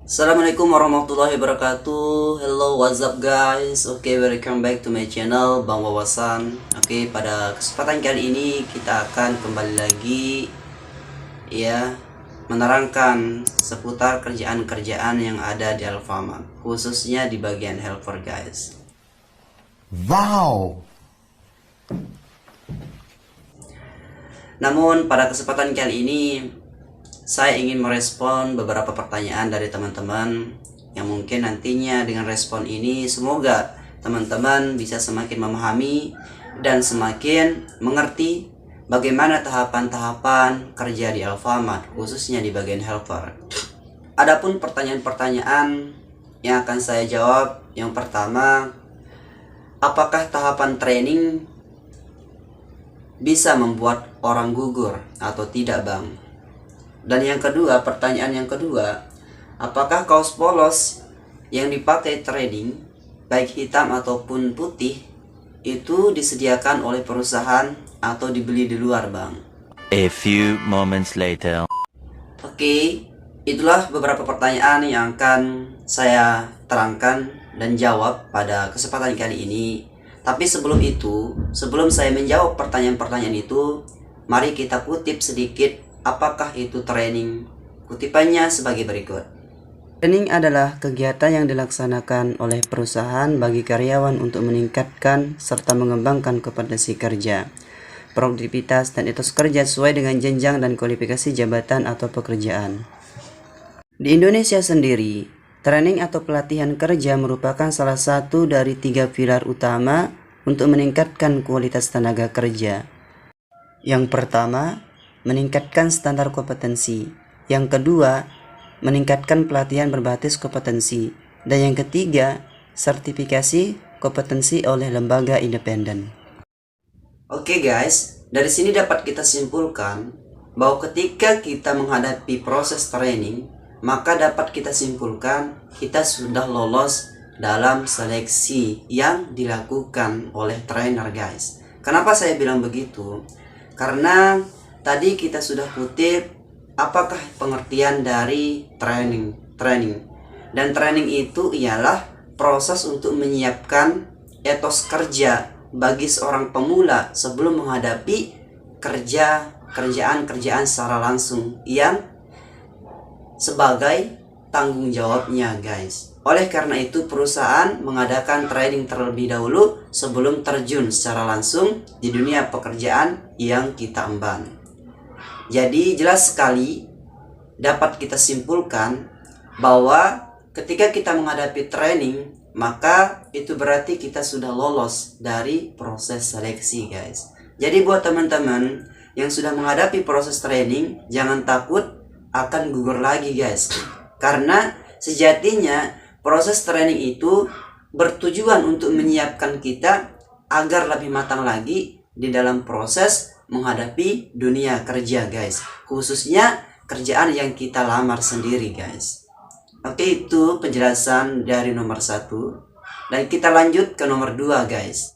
Assalamualaikum warahmatullahi wabarakatuh. Hello, what's up guys? Welcome back to my channel Bang Wawasan. Pada kesempatan kali ini kita akan kembali lagi menerangkan seputar kerjaan-kerjaan yang ada di Alfamart, khususnya di bagian helper guys. Wow. Namun pada kesempatan kali ini saya ingin merespon beberapa pertanyaan dari teman-teman yang mungkin nantinya dengan respon ini semoga teman-teman bisa semakin memahami dan semakin mengerti bagaimana tahapan-tahapan kerja di Alfamart, khususnya di bagian helper. Adapun pertanyaan-pertanyaan yang akan saya jawab, yang pertama, apakah tahapan training bisa membuat orang gugur atau tidak, Bang? Dan yang kedua, pertanyaan yang kedua, apakah kaos polos yang dipakai trading, baik hitam ataupun putih, itu disediakan oleh perusahaan atau dibeli di luar, Bang? A few moments later. Itulah beberapa pertanyaan yang akan saya terangkan dan jawab pada kesempatan kali ini. Tapi sebelum itu, sebelum saya menjawab pertanyaan-pertanyaan itu, mari kita kutip sedikit apakah itu training. Kutipannya sebagai berikut. Training adalah kegiatan yang dilaksanakan oleh perusahaan bagi karyawan untuk meningkatkan serta mengembangkan kompetensi kerja, produktivitas dan etos kerja sesuai dengan jenjang dan kualifikasi jabatan atau pekerjaan. Di Indonesia sendiri, training atau pelatihan kerja merupakan salah satu dari 3 pilar utama untuk meningkatkan kualitas tenaga kerja. Yang pertama, meningkatkan standar kompetensi. Yang kedua, meningkatkan pelatihan berbasis kompetensi. Dan yang ketiga, sertifikasi kompetensi oleh lembaga independen. Guys, dari sini dapat kita simpulkan bahwa ketika kita menghadapi proses training, maka dapat kita simpulkan kita sudah lolos dalam seleksi yang dilakukan oleh trainer guys. Kenapa saya bilang begitu? Karena tadi kita sudah kutip apakah pengertian dari training. Dan training itu ialah proses untuk menyiapkan etos kerja bagi seorang pemula sebelum menghadapi kerjaan-kerjaan secara langsung yang sebagai tanggung jawabnya guys. Oleh karena itu perusahaan mengadakan training terlebih dahulu sebelum terjun secara langsung di dunia pekerjaan yang kita emban. Jadi jelas sekali dapat kita simpulkan bahwa ketika kita menghadapi training, maka itu berarti kita sudah lolos dari proses seleksi guys. Jadi buat teman-teman yang sudah menghadapi proses training, jangan takut akan gugur lagi guys. Karena sejatinya proses training itu bertujuan untuk menyiapkan kita agar lebih matang lagi di dalam proses menghadapi dunia kerja guys, khususnya kerjaan yang kita lamar sendiri guys. Itu penjelasan dari nomor 1. Dan kita lanjut ke nomor 2 guys.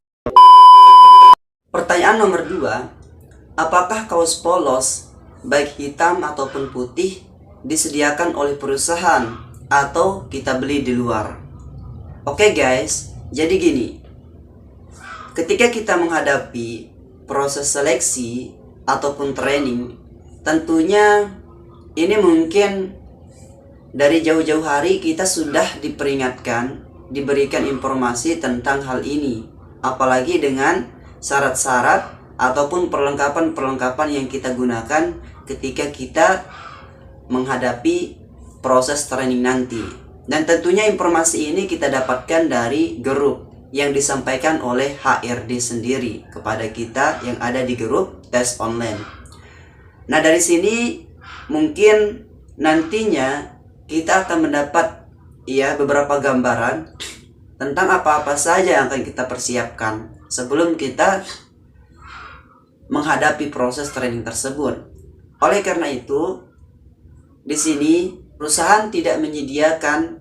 Pertanyaan nomor 2, apakah kaos polos baik hitam ataupun putih disediakan oleh perusahaan atau kita beli di luar? Guys, jadi gini, ketika kita menghadapi proses seleksi ataupun training, tentunya ini mungkin dari jauh-jauh hari kita sudah diperingatkan, diberikan informasi tentang hal ini, apalagi dengan syarat-syarat ataupun perlengkapan-perlengkapan yang kita gunakan ketika kita menghadapi proses training nanti. Dan tentunya informasi ini kita dapatkan dari grup yang disampaikan oleh HRD sendiri kepada kita yang ada di grup tes online. Nah dari sini mungkin nantinya kita akan mendapat beberapa gambaran tentang apa-apa saja yang akan kita persiapkan sebelum kita menghadapi proses training tersebut. Oleh karena itu, di sini perusahaan tidak menyediakan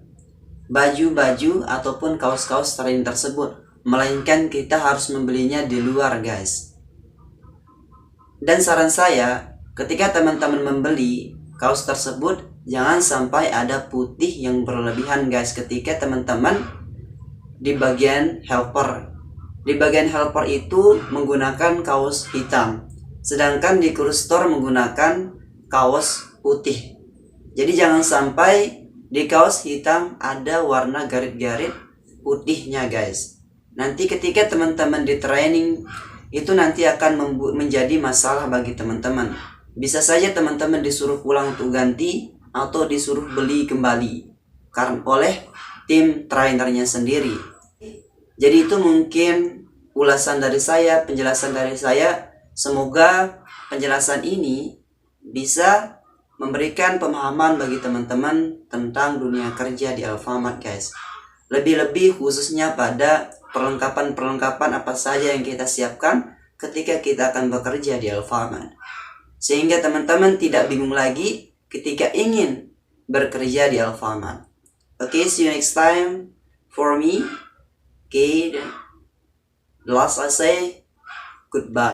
baju-baju ataupun kaos-kaos training tersebut, melainkan kita harus membelinya di luar guys. Dan saran saya, ketika teman-teman membeli kaos tersebut, Jangan sampai ada putih yang berlebihan guys ketika teman-teman di bagian helper. Di bagian helper itu menggunakan kaos hitam, sedangkan di cruise store menggunakan kaos putih. Jadi jangan sampai di kaos hitam ada warna garis-garis putihnya guys. Nanti ketika teman-teman di training itu nanti akan menjadi masalah bagi teman-teman. Bisa saja teman-teman disuruh pulang untuk ganti atau disuruh beli kembali karena oleh tim trainernya sendiri. Jadi itu mungkin ulasan dari saya, penjelasan dari saya. Semoga penjelasan ini bisa memberikan pemahaman bagi teman-teman tentang dunia kerja di Alfamart guys. Lebih-lebih khususnya pada perlengkapan-perlengkapan apa saja yang kita siapkan ketika kita akan bekerja di Alfamart. Sehingga teman-teman tidak bingung lagi ketika ingin bekerja di Alfamart. Okay, see you next time. For me, okay, the last I say, goodbye.